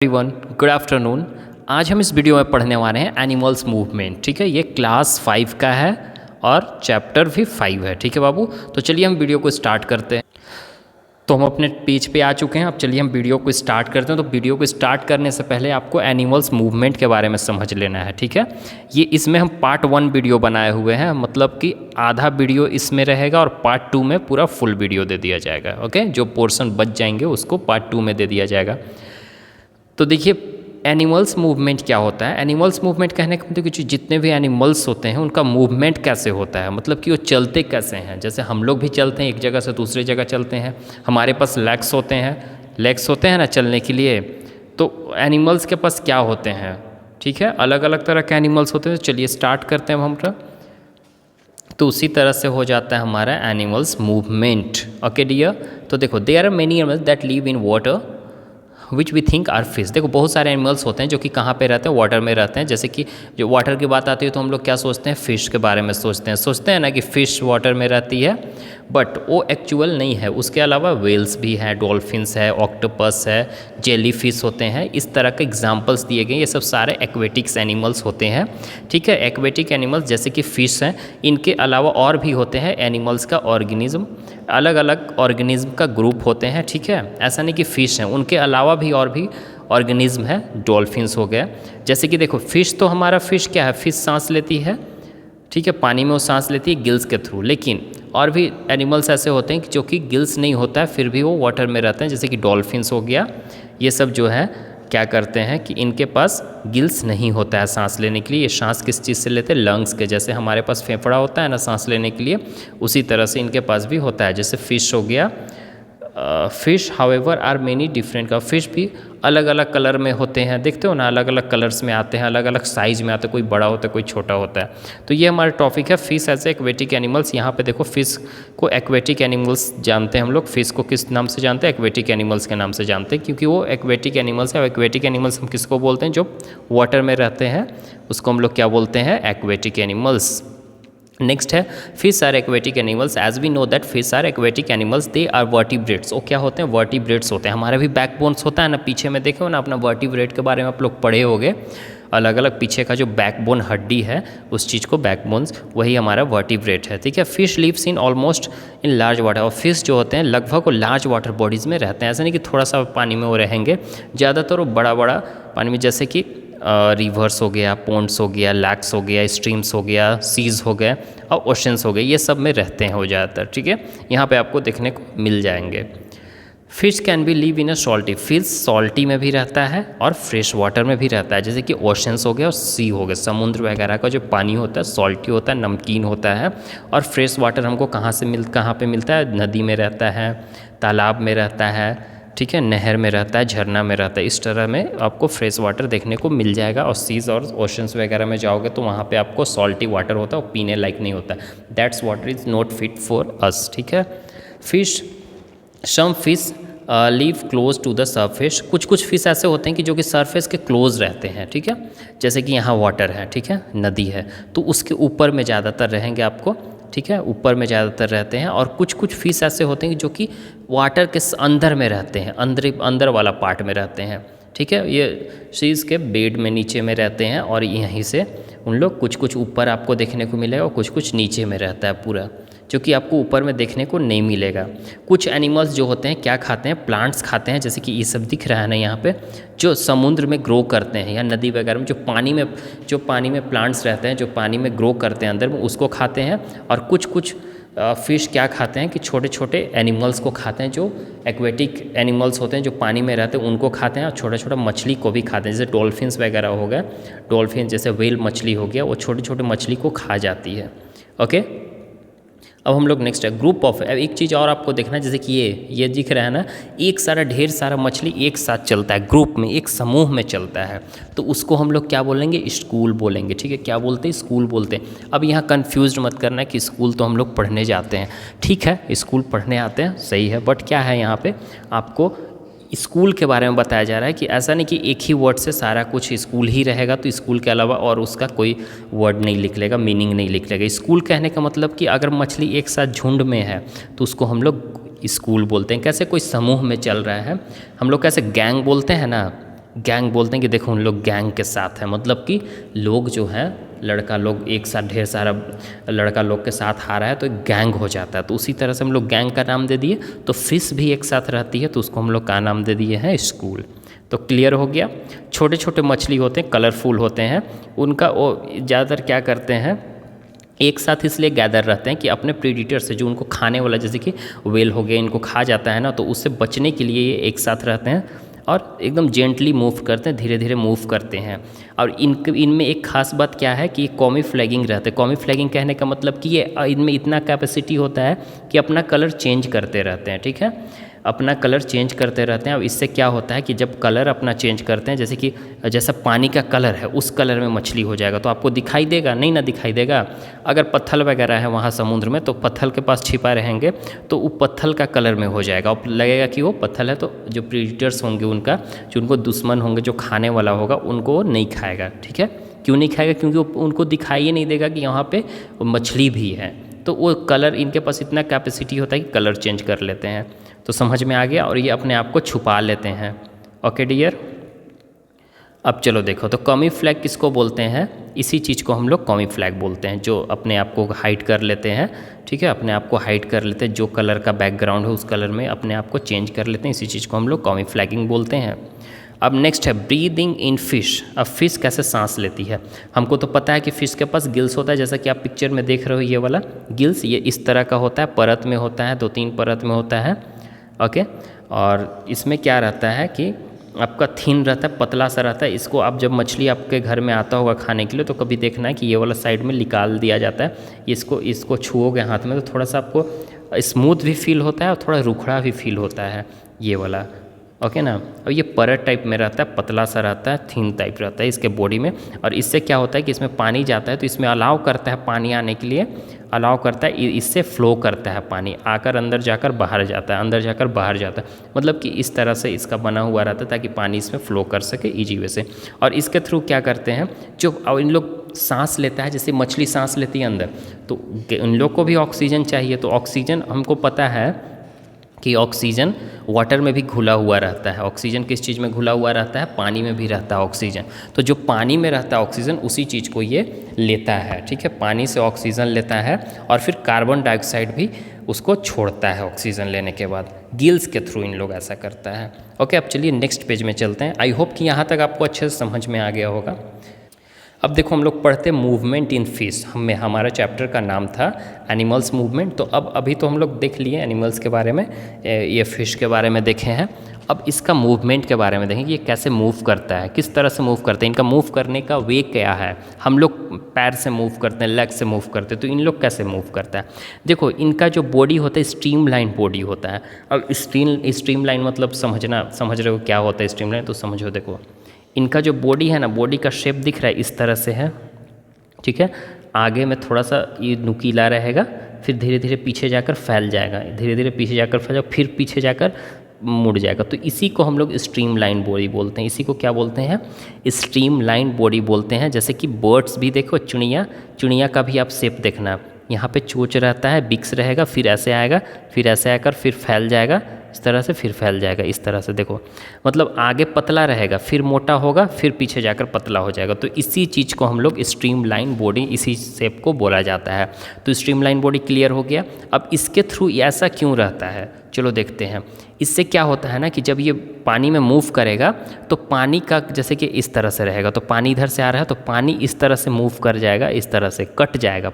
Everyone, good afternoon. आज हम इस वीडियो में पढ़ने वाले हैं एनिमल्स मूवमेंट। ठीक है, ये क्लास 5 का है और चैप्टर भी 5 है। ठीक है बाबू, तो चलिए हम वीडियो को स्टार्ट करते हैं। तो हम अपने पेज पे आ चुके हैं। अब चलिए हम वीडियो को स्टार्ट करते हैं। तो वीडियो को स्टार्ट करने से पहले आपको एनिमल्स मूवमेंट के बारे में समझ लेना है। ठीक है, ये इसमें हम पार्ट 1 वीडियो बनाए हुए हैं, मतलब कि आधा वीडियो इसमें रहेगा और पार्ट 2 में पूरा फुल वीडियो दे दिया जाएगा। ओके, जो पोर्शन बच जाएंगे उसको पार्ट 2 में दे दिया जाएगा। तो देखिए एनिमल्स मूवमेंट क्या होता है। एनिमल्स मूवमेंट कहने का मतलब कि जितने भी एनिमल्स होते हैं उनका मूवमेंट कैसे होता है, मतलब कि वो चलते कैसे हैं। जैसे हम लोग भी चलते हैं, एक जगह से दूसरी जगह चलते हैं, हमारे पास लेग्स होते हैं ना चलने के लिए। तो एनिमल्स के पास क्या होते हैं, ठीक है, अलग अलग तरह के एनिमल्स होते हैं। तो चलिए स्टार्ट करते हैं हम। तो उसी तरह से हो जाता है हमारा एनिमल्स मूवमेंट। ओके डियर, तो देखो there are many animals that live in water which we think are fish. देखो बहुत सारे एनिमल्स होते हैं जो कि कहाँ पे रहते हैं, वाटर में रहते हैं। जैसे कि जो वाटर की बात आती है तो हम लोग क्या सोचते हैं, फ़िश के बारे में सोचते हैं ना कि फ़िश वाटर में रहती है, बट वो एक्चुअल नहीं है। उसके अलावा वेल्स भी हैं, डॉल्फिन्स है, ऑक्टोपस है, जेली फिश होते हैं। इस तरह के एग्जाम्पल्स दिए गए। ये सब सारे एक्वेटिक्स एनिमल्स होते हैं। ठीक है, एक्वेटिक एनिमल्स जैसे कि फ़िश हैं, इनके अलावा और भी होते हैं एनिमल्स का ऑर्गेनिज्म, अलग अलग ऑर्गेनिज्म का ग्रुप होते हैं। ठीक है, ऐसा नहीं कि फ़िश हैं, उनके अलावा भी और भी ऑर्गेनिज्म है। डॉल्फिन्स हो गया, जैसे कि देखो फ़िश तो हमारा फ़िश क्या है, फ़िश सांस लेती है। ठीक है, पानी में वो सांस लेती है गिल्स के थ्रू। लेकिन और भी एनिमल्स ऐसे होते हैं कि जो कि गिल्स नहीं होता है फिर भी वो वाटर में रहते हैं, जैसे कि डॉल्फिन्स हो गया। ये सब जो है क्या करते हैं कि इनके पास गिल्स नहीं होता है सांस लेने के लिए। ये सांस किस चीज़ से लेते हैं, लंग्स के। जैसे हमारे पास फेफड़ा होता है ना सांस लेने के लिए, उसी तरह से इनके पास भी होता है। जैसे फ़िश हो गया, fish however are many different का। फ़िश भी अलग अलग कलर में होते हैं, देखते हो ना, अलग अलग कलर्स में आते हैं, अलग अलग साइज़ में आते हैं, कोई बड़ा होता है कोई छोटा होता है। तो ये हमारा टॉपिक है फ़िश एज एक्वेटिक एनिमल्स। यहाँ पे देखो फ़िश को एक्वेटिक एनिमल्स जानते हैं हम लोग। फ़िश को किस नाम से जानते हैं, एक्वेटिक एनिमल्स के नाम से जानते हैं, क्योंकि वो एक्वेटिक एनिमल्स है। और एक्वेटिक एनिमल्स हम किसको बोलते हैं, जो वाटर में रहते हैं उसको हम लोग क्या बोलते हैं, एक्वेटिक एनिमल्स। नेक्स्ट है fish are aquatic animals. As we know that fish are aquatic animals, they are vertebrates. वो क्या होते हैं, वर्टिब्रेट्स होते हैं। हमारे भी बैकबोन्स होता है ना, पीछे में देखे हो ना अपना, वर्टिब्रेट के बारे में आप लोग पढ़े होंगे। अलग अलग पीछे का जो बैकबोन हड्डी है उस चीज़ को बैकबोन्स, वही हमारा वर्टिब्रेट है। ठीक है, fish lives in almost in large water. और फिश जो होते हैं लगभग वो लार्ज वाटर बॉडीज़ में रहते हैं। ऐसा नहीं कि थोड़ा सा पानी में वो रहेंगे, ज़्यादातर वो बड़ा बड़ा पानी में, जैसे कि रिवर्स हो गया, पॉन्ड्स हो गया, लैक्स हो गया, स्ट्रीम्स हो गया, सीज हो गए और ओशंस हो गए, ये सब में रहते हैं वो ज़्यादातर। ठीक है, यहाँ पे आपको देखने को मिल जाएंगे। Fish can be live in a salty. Fish salty में भी रहता है और फ्रेश वाटर में भी रहता है, जैसे कि ओशंस हो गया और सी हो गया। समुद्र वगैरह का जो पानी होता है सॉल्टी होता है, नमकीन होता है। और फ्रेश वाटर हमको कहाँ पे मिलता है, नदी में रहता है, तालाब में रहता है, ठीक है, नहर में रहता है, झरना में रहता है। इस तरह में आपको फ्रेश वाटर देखने को मिल जाएगा। और सीज और ओशंस वगैरह में जाओगे तो वहाँ पे आपको सॉल्टी वाटर होता है, वो पीने लायक नहीं होता। That's water is not fit for us. ठीक है, fish, some fish live close to the surface. कुछ फिश ऐसे होते हैं कि जो कि सरफेस के क्लोज रहते हैं। ठीक है, जैसे कि यहाँ वाटर है, ठीक है, नदी है, तो उसके ऊपर में ज़्यादातर रहेंगे आपको। ठीक है, ऊपर में ज़्यादातर रहते हैं। और कुछ फिश ऐसे होते हैं जो कि वाटर के अंदर में रहते हैं, अंदर वाला पार्ट में रहते हैं। ठीक है, ये सीज के बेड में नीचे में रहते हैं और यहीं से उन लोग कुछ ऊपर आपको देखने को मिलेगा और कुछ नीचे में रहता है पूरा, जो कि आपको ऊपर में देखने को नहीं मिलेगा। कुछ एनिमल्स जो होते हैं क्या खाते हैं, प्लांट्स खाते हैं, जैसे कि ये सब दिख रहा है ना यहाँ पे, जो समुद्र में ग्रो करते हैं या नदी वगैरह में, जो पानी में प्लांट्स रहते हैं, जो पानी में ग्रो करते हैं अंदर में, उसको खाते हैं। और कुछ फिश क्या खाते हैं कि छोटे छोटे एनिमल्स को खाते हैं, जो एक्वेटिक एनिमल्स होते हैं जो पानी में रहते हैं उनको खाते हैं। और छोटा छोटा मछली को भी खाते हैं, जैसे डॉल्फिन्स वगैरह हो गए। डॉल्फिन जैसे व्हेल मछली हो गया, वो छोटे छोटे मछली को खा जाती है। ओके, अब हम लोग नेक्स्ट है ग्रुप ऑफ। एक चीज़ और आपको देखना है, जैसे कि ये दिख रहा है ना, एक सारा ढेर सारा मछली एक साथ चलता है, ग्रुप में, एक समूह में चलता है, तो उसको हम लोग क्या बोलेंगे, स्कूल बोलेंगे। ठीक है, क्या बोलते हैं, स्कूल बोलते हैं। अब यहाँ कन्फ्यूज मत करना है कि स्कूल तो हम लोग पढ़ने जाते हैं। ठीक है, स्कूल पढ़ने आते हैं, सही है, बट क्या है यहाँ पे आपको स्कूल के बारे में बताया जा रहा है कि ऐसा नहीं कि एक ही वर्ड से सारा कुछ स्कूल ही रहेगा, तो स्कूल के अलावा और उसका कोई वर्ड नहीं लिख लेगा, मीनिंग नहीं लिख लेगा। स्कूल कहने का मतलब कि अगर मछली एक साथ झुंड में है तो उसको हम लोग स्कूल बोलते हैं। कैसे कोई समूह में चल रहा है, हम लोग कैसे गैंग बोलते हैं ना, गैंग बोलते हैं कि देखो उन लोग गैंग के साथ है, मतलब कि लोग जो हैं लड़का लोग एक साथ ढेर सारा लड़का लोग के साथ आ रहा है तो एक गैंग हो जाता है, तो उसी तरह से हम लोग गैंग का नाम दे दिए। तो फिश भी एक साथ रहती है तो उसको हम लोग का नाम दे दिए हैं स्कूल। तो क्लियर हो गया। छोटे छोटे मछली होते हैं, कलरफुल होते हैं, उनका वो ज़्यादातर क्या करते हैं एक साथ इसलिए गैदर रहते हैं कि अपने प्रीडिटर से जो उनको खाने वाला, जैसे कि वेल हो गया इनको खा जाता है ना, तो उससे बचने के लिए ये एक साथ रहते हैं और एकदम जेंटली मूव करते हैं, धीरे धीरे मूव करते हैं। और इनमें एक खास बात क्या है कि ये कॉमी फ्लैगिंग रहते हैं। कॉमी फ्लैगिंग कहने का मतलब कि ये इनमें इतना कैपेसिटी होता है कि अपना कलर चेंज करते रहते हैं, ठीक है, अपना कलर चेंज करते रहते हैं। और इससे क्या होता है कि जब कलर अपना चेंज करते हैं, जैसे कि जैसा पानी का कलर है उस कलर में मछली हो जाएगा तो आपको दिखाई देगा नहीं ना, दिखाई देगा। अगर पत्थर वगैरह है वहाँ समुद्र में तो पत्थर के पास छिपा रहेंगे तो वो पत्थर का कलर में हो जाएगा और लगेगा कि वो पत्थर है। तो जो प्रीडेटर्स होंगे उनका, जो उनको दुश्मन होंगे, जो खाने वाला होगा, उनको नहीं खाएगा, ठीक है। क्यों नहीं खाएगा? क्योंकि उनको दिखाई नहीं देगा कि यहाँ पे मछली भी है। तो वो कलर, इनके पास इतना कैपेसिटी होता है कि कलर चेंज कर लेते हैं। तो समझ में आ गया। और ये अपने आप को छुपा लेते हैं। ओके डियर, अब चलो देखो तो कॉमी फ्लैग किसको बोलते हैं? इसी चीज़ को हम लोग कॉमी फ्लैग बोलते हैं, जो अपने आप को हाइड कर लेते हैं, ठीक है, अपने आप को हाइड कर लेते हैं, जो कलर का बैकग्राउंड है उस कलर में अपने आप को चेंज कर लेते हैं। इसी चीज़ को हम लोग कॉमी फ्लैगिंग बोलते हैं। अब नेक्स्ट है ब्रीदिंग इन फिश। अब फिश कैसे सांस लेती है? हमको तो पता है कि फिश के पास गिल्स होता है, जैसा कि आप पिक्चर में देख रहे हो ये वाला गिल्स, ये इस तरह का होता है, परत में होता है, 2-3 परत में होता है। ओके, और इसमें क्या रहता है कि आपका थिन रहता है, पतला सा रहता है। इसको आप जब मछली आपके घर में आता होगा खाने के लिए तो कभी देखना है कि ये वाला साइड में निकाल दिया जाता है। इसको छुओगे हाथ में तो थोड़ा सा आपको स्मूथ भी फील होता है और थोड़ा रुखड़ा भी फील होता है ये वाला। ओके ना। और ये परत टाइप में रहता है, पतला सा रहता है, थिन टाइप रहता है इसके बॉडी में। और इससे क्या होता है कि इसमें पानी जाता है तो इसमें अलाउ करता है पानी आने के लिए, अलाउ करता है, इससे फ्लो करता है पानी, आकर अंदर जाकर बाहर जाता है, अंदर जाकर बाहर जाता है। मतलब कि इस तरह से इसका बना हुआ रहता है ताकि पानी इसमें फ्लो कर सके ईजी वे से। और इसके थ्रू क्या करते हैं, जो इन लोग सांस लेता है, जैसे मछली सांस लेती है अंदर, तो इन लोग को भी ऑक्सीजन चाहिए। तो ऑक्सीजन हमको पता है कि ऑक्सीजन वाटर में भी घुला हुआ रहता है। ऑक्सीजन किस चीज़ में घुला हुआ रहता है? पानी में भी रहता है ऑक्सीजन। तो जो पानी में रहता है ऑक्सीजन उसी चीज़ को ये लेता है, ठीक है, पानी से ऑक्सीजन लेता है और फिर कार्बन डाइऑक्साइड भी उसको छोड़ता है ऑक्सीजन लेने के बाद। गिल्स के थ्रू इन लोग ऐसा करता है। ओके, अब चलिए नेक्स्ट पेज में चलते हैं। आई होप कि यहाँ तक आपको अच्छे से समझ में आ गया होगा। अब देखो हम लोग पढ़ते मूवमेंट इन फिश, हमारा चैप्टर का नाम था एनिमल्स मूवमेंट। तो अब अभी तो हम लोग देख लिए एनिमल्स के बारे में, ये फिश के बारे में देखे हैं। अब इसका मूवमेंट के बारे में देखेंगे, ये कैसे मूव करता है, किस तरह से मूव करते हैं, इनका मूव करने का वे क्या है। हम लोग पैर से मूव करते हैं, लेग से मूव करते हैं, तो इन लोग कैसे मूव करता है? देखो इनका जो बॉडी होता है स्ट्रीम लाइन बॉडी होता है। अब स्ट्रीम लाइन मतलब समझ रहे हो क्या होता है स्ट्रीम लाइन? तो समझो, देखो इनका जो बॉडी है ना, बॉडी का शेप दिख रहा है इस तरह से है, ठीक है। आगे में थोड़ा सा ये नुकीला रहेगा, फिर धीरे धीरे पीछे जाकर फैल जाएगा, धीरे धीरे पीछे जाकर फैल जाएगा, फिर पीछे जाकर मुड़ जाएगा। तो इसी को हम लोग स्ट्रीम लाइन बॉडी बोलते हैं। इसी को क्या बोलते हैं? स्ट्रीम लाइन बॉडी बोलते हैं। जैसे कि बर्ड्स भी देखो, चिड़िया का भी आप शेप देखना, यहाँ पे चोंच रहता है, बिक्स रहेगा, फिर ऐसे आएगा, फिर ऐसे आकर फिर फैल जाएगा, इस तरह से फिर फैल जाएगा, इस तरह से देखो, मतलब आगे पतला रहेगा, फिर मोटा होगा, फिर पीछे जाकर पतला हो जाएगा। तो इसी चीज़ को हम लोग स्ट्रीम लाइन बॉडी, इसी शेप को बोला जाता है। तो स्ट्रीम लाइन बॉडी क्लियर हो गया। अब इसके थ्रू ऐसा क्यों रहता है, चलो देखते हैं। इससे क्या होता है ना कि जब ये पानी में मूव करेगा तो पानी का जैसे कि इस तरह से रहेगा, तो पानी इधर से आ रहा है तो पानी इस तरह से मूव कर जाएगा, इस तरह से कट जाएगा,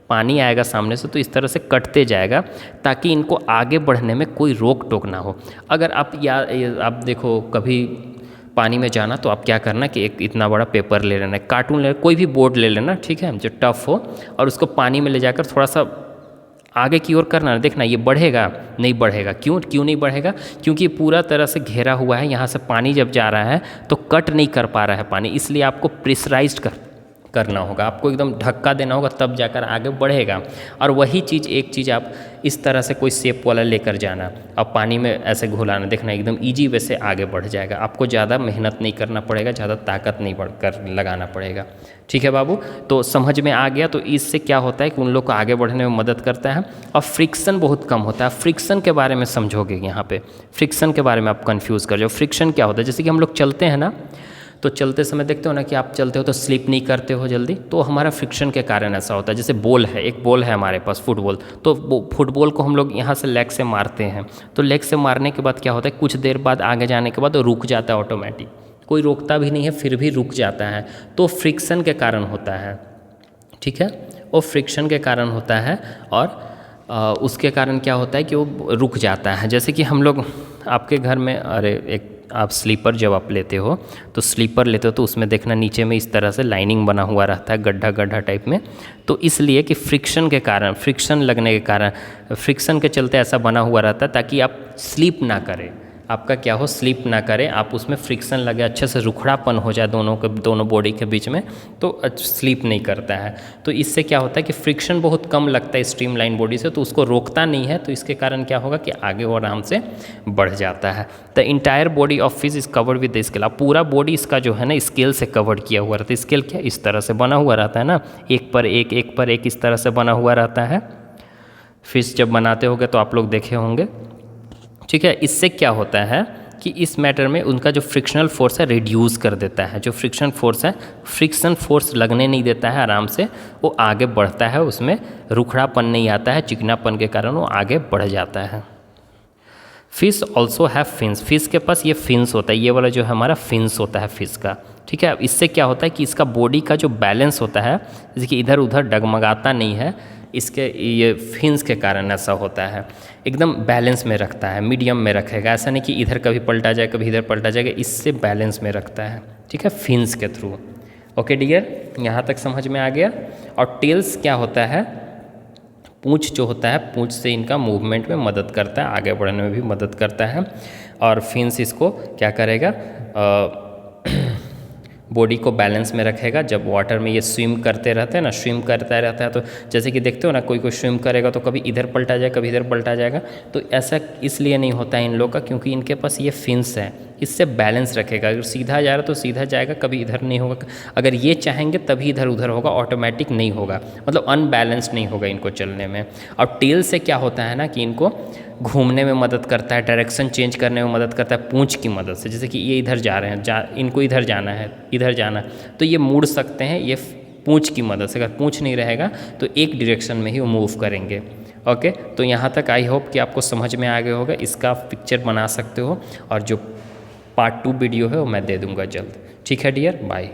पानी आएगा सामने से तो इस तरह से कटते जाएगा ताकि इनको आगे बढ़ने में कोई रोक टोक ना हो। अगर आप देखो कभी पानी में जाना तो आप क्या करना कि एक इतना बड़ा पेपर ले लेना, कार्टून ले, कोई भी बोर्ड ले लेना, ठीक है, जो टफ हो, और उसको पानी में ले जाकर थोड़ा सा आगे की ओर करना, देखना ये बढ़ेगा, नहीं बढ़ेगा। क्यों नहीं बढ़ेगा? क्योंकि पूरा तरह से घेरा हुआ है, यहाँ से पानी जब जा रहा है तो कट नहीं कर पा रहा है पानी, इसलिए आपको प्रेशराइज्ड करना होगा, आपको एकदम धक्का देना होगा, तब जाकर आगे बढ़ेगा। और वही चीज़ एक चीज़ आप इस तरह से कोई शेप वाला लेकर जाना, अब पानी में ऐसे घुलाना, देखना एकदम ईजी वे से आगे बढ़ जाएगा। आपको ज़्यादा मेहनत नहीं करना पड़ेगा, ज़्यादा ताकत नहीं बढ़कर लगाना पड़ेगा। ठीक है बाबू, तो समझ में आ गया। तो इससे क्या होता है कि उन लोग को आगे बढ़ने में मदद करता है और फ्रिक्शन बहुत कम होता है। फ्रिक्शन के बारे में समझोगे, यहाँ पे फ्रिक्शन के बारे में आप कंफ्यूज कर जाओ। फ्रिक्शन क्या होता है, जैसे कि हम लोग चलते हैं ना, तो चलते समय देखते हो ना कि आप चलते हो तो स्लिप नहीं करते हो जल्दी, तो हमारा फ्रिक्शन के कारण ऐसा होता है। जैसे बॉल है, एक बॉल है हमारे पास फुटबॉल, तो फुटबॉल को हम लोग यहाँ से लेग से मारते हैं, तो लेग से मारने के बाद क्या होता है, कुछ देर बाद आगे जाने के बाद रुक जाता है ऑटोमेटिक, कोई रोकता भी नहीं है फिर भी रुक जाता है, तो फ्रिक्शन के कारण होता है। ठीक है, वो फ्रिक्शन के कारण होता है और उसके कारण क्या होता है कि वो रुक जाता है। जैसे कि हम लोग आपके घर में, अरे एक आप स्लीपर जब आप लेते हो तो स्लीपर लेते हो तो उसमें देखना नीचे में इस तरह से लाइनिंग बना हुआ रहता है, गड्ढा गड्ढा टाइप में, तो इसलिए कि फ्रिक्शन के कारण, फ्रिक्शन लगने के कारण, फ्रिक्शन के चलते ऐसा बना हुआ रहता है ताकि आप स्लिप ना करें, आपका क्या हो, स्लिप ना करे, आप उसमें फ्रिक्शन लगे, अच्छे से रुखड़ापन हो जाए दोनों बॉडी के बीच में, तो स्लिप नहीं करता है। तो इससे क्या होता है कि फ्रिक्शन बहुत कम लगता है स्ट्रीमलाइन बॉडी से, तो उसको रोकता नहीं है, तो इसके कारण क्या होगा कि आगे वो आराम से बढ़ जाता है। The entire body of fish is covered with the scale. अब पूरा बॉडी इसका जो है ना स्केल से कवर्ड किया हुआ रहता है। स्केल क्या इस तरह से बना हुआ रहता है ना, एक पर एक इस तरह से बना हुआ रहता है। फिश जब बनाते होंगे तो आप लोग देखे होंगे। ठीक है, इससे क्या होता है कि इस मैटर में उनका जो फ्रिक्शनल फोर्स है रिड्यूस कर देता है। जो फ्रिक्शन फोर्स है, फ्रिक्शन फोर्स लगने नहीं देता है, आराम से वो आगे बढ़ता है, उसमें रुखड़ापन नहीं आता है, चिकनापन के कारण वो आगे बढ़ जाता है। Fish also have fins. Fish के पास ये फिन्स होता है, ये वाला जो है हमारा फिन्स होता है फिश का। ठीक है, अब इससे क्या होता है कि इसका बॉडी का जो बैलेंस होता है, जैसे कि इधर उधर डगमगाता नहीं है, इसके ये फिन्स के कारण ऐसा होता है, एकदम बैलेंस में रखता है, मीडियम में रखेगा, ऐसा नहीं कि इधर कभी पलटा जाए कभी इधर पलटा जाएगा, इससे बैलेंस में रखता है। ठीक है, फिन्स के थ्रू। ओके डियर, यहाँ तक समझ में आ गया। और टेल्स क्या होता है, पूंछ जो होता है, पूंछ से इनका मूवमेंट में मदद करता है, आगे बढ़ने में भी मदद करता है। और फिन्स इसको क्या करेगा, बॉडी को बैलेंस में रखेगा। जब वाटर में ये स्विम करते रहते हैं ना, स्विम करता रहता है, तो जैसे कि देखते हो ना, कोई स्विम करेगा तो कभी इधर पलटा जाए कभी इधर पलटा जाएगा, तो ऐसा इसलिए नहीं होता है इन लोग का, क्योंकि इनके पास ये फिन्स है, इससे बैलेंस रखेगा। अगर सीधा जा रहा तो सीधा जाएगा, कभी इधर नहीं होगा, अगर ये चाहेंगे तभी इधर उधर होगा, ऑटोमेटिक नहीं होगा, मतलब अनबैलेंस्ड नहीं होगा इनको चलने में। और टेल से क्या होता है ना कि इनको घूमने में मदद करता है, डायरेक्शन चेंज करने में मदद करता है पूंछ की मदद से। जैसे कि ये इधर जा रहे हैं, इनको इधर जाना है, इधर जाना, तो ये मुड़ सकते हैं ये पूंछ की मदद से। अगर पूंछ नहीं रहेगा तो एक डायरेक्शन में ही वो मूव करेंगे। ओके, तो यहाँ तक आई होप कि आपको समझ में आ गया होगा। इसका पिक्चर बना सकते हो, और जो पार्ट 2 वीडियो है वो मैं दे दूँगा जल्द। ठीक है डियर, बाय।